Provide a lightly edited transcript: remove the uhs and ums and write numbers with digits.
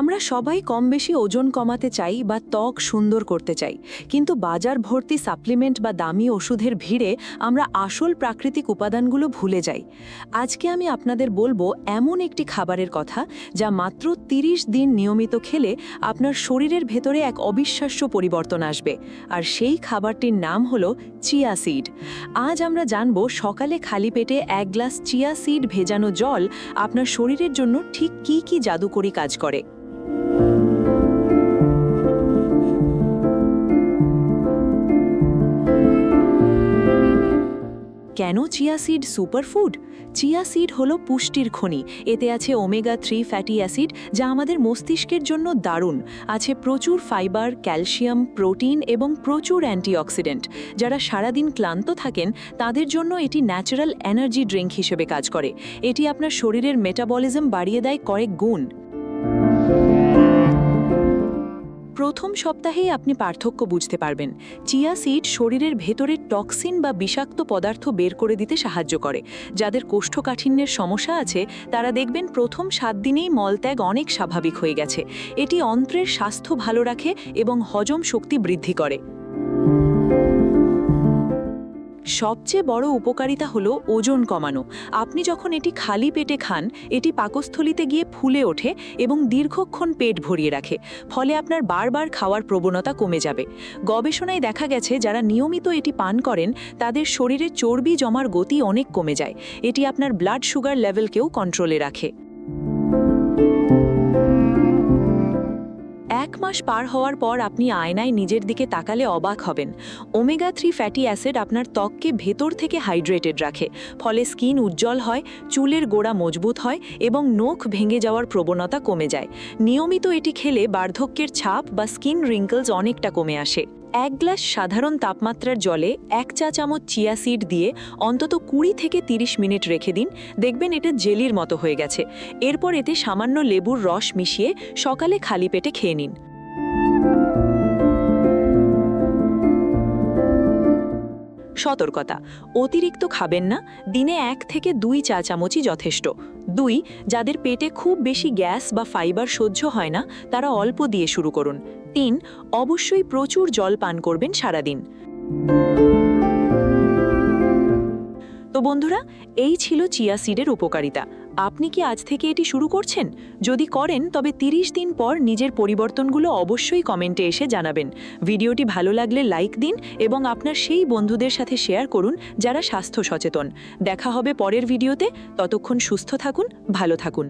আমরা সবাই কম বেশি ওজন কমাতে চাই বা ত্বক সুন্দর করতে চাই, কিন্তু বাজার ভর্তি সাপ্লিমেন্ট বা দামি ওষুধের ভিড়ে আমরা আসল প্রাকৃতিক উপাদানগুলো ভুলে যাই। আজকে আমি আপনাদের বলবো এমন একটি খাবারের কথা যা মাত্র 30 দিন নিয়মিত খেলে আপনার শরীরের ভেতরে এক অবিশ্বাস্য পরিবর্তন আসবে, আর সেই খাবারটির নাম হলো চিয়া সিড। আজ আমরা জানব সকালে খালি পেটে 1 গ্লাস চিয়া সিড ভেজানো জল আপনার শরীরের জন্য ঠিক কী কী জাদুকরী কাজ করে। কেন chia seed superfood? Chia seed হলো পুষ্টির খনি। এতে আছে ওমেগা-3 ফ্যাটি অ্যাসিড, যা আমাদের মস্তিষ্কের জন্য দারুণ। আছে প্রচুর ফাইবার, ক্যালসিয়াম, প্রোটিন এবং প্রচুর অ্যান্টিঅক্সিডেন্ট। যারা সারাদিন ক্লান্ত থাকেন তাদের জন্য এটি ন্যাচারাল এনার্জি ড্রিঙ্ক হিসেবে কাজ করে। এটি আপনার শরীরের মেটাবলিজম বাড়িয়ে দেয় কয়েক গুণ। প্রথম সপ্তাহেই আপনি পার্থক্য বুঝতে পারবেন। চিয়া সিড শরীরের ভেতরের টক্সিন বা বিষাক্ত পদার্থ বের করে দিতে সাহায্য করে। যাদের কোষ্ঠকাঠিন্যের সমস্যা আছে তারা দেখবেন প্রথম 7 দিনেই মলত্যাগ অনেক স্বাভাবিক হয়ে গেছে। এটি অন্ত্রের স্বাস্থ্য ভালো রাখে এবং হজম শক্তি বৃদ্ধি করে। সবচেয়ে বড় উপকারিতা হলো ওজন কমানো। আপনি যখন এটি খালি পেটে খান, এটি পাকস্থলিতে গিয়ে ফুলে ওঠে এবং দীর্ঘক্ষণ পেট ভরিয়ে রাখে, ফলে আপনার বারবার খাওয়ার প্রবণতা কমে যাবে। গবেষণায় দেখা গেছে যারা নিয়মিত এটি পান করেন তাদের শরীরে চর্বি জমার গতি অনেক কমে যায়। এটি আপনার ব্লাড সুগার লেভেলকেও কন্ট্রোলে রাখে। 1 মাস পার হওয়ার পর আপনি আয়নায় নিজের দিকে তাকালে অবাক হবেন। ওমেগা-3 ফ্যাটি অ্যাসিড আপনার ত্বককে ভেতর থেকে হাইড্রেটেড রাখে, ফলে স্কিন উজ্জ্বল হয়, চুলের গোড়া মজবুত হয় এবং নখ ভেঙে যাওয়ার প্রবণতা কমে যায়। নিয়মিত এটি খেলে বার্ধক্যের ছাপ বা স্কিন রিঙ্কলস অনেকটা কমে আসে। 1 গ্লাস সাধারণ তাপমাত্রার জলে 1 চা চামচ চিয়া সিড দিয়ে অন্তত 20 থেকে 30 মিনিট রেখে দিন। দেখবেন এটা জেলির মতো হয়ে গেছে। এরপর এতে সামান্য লেবুর রস মিশিয়ে সকালে খালি পেটে খেয়ে নিন। সতর্কতা: অতিরিক্ত খাবেন না। দিনে 1 থেকে 2 চা চামচই যথেষ্ট। 2. যাদের পেটে খুব বেশি গ্যাস বা ফাইবার সহ্য হয় না তারা অল্প দিয়ে শুরু করুন। 3. অবশ্যই প্রচুর জল পান করবেন সারাদিন। তো বন্ধুরা, এই ছিল চিয়া সিডের উপকারিতা। আপনি কি আজ থেকে এটি শুরু করছেন? যদি করেন তবে 30 দিন পর নিজের পরিবর্তনগুলো অবশ্যই কমেন্টে এসে জানাবেন। ভিডিওটি ভালো লাগলে লাইক দিন এবং আপনার সেই বন্ধুদের সাথে শেয়ার করুন যারা স্বাস্থ্য সচেতন। দেখা হবে পরের ভিডিওতে। ততক্ষণ সুস্থ থাকুন, ভালো থাকুন।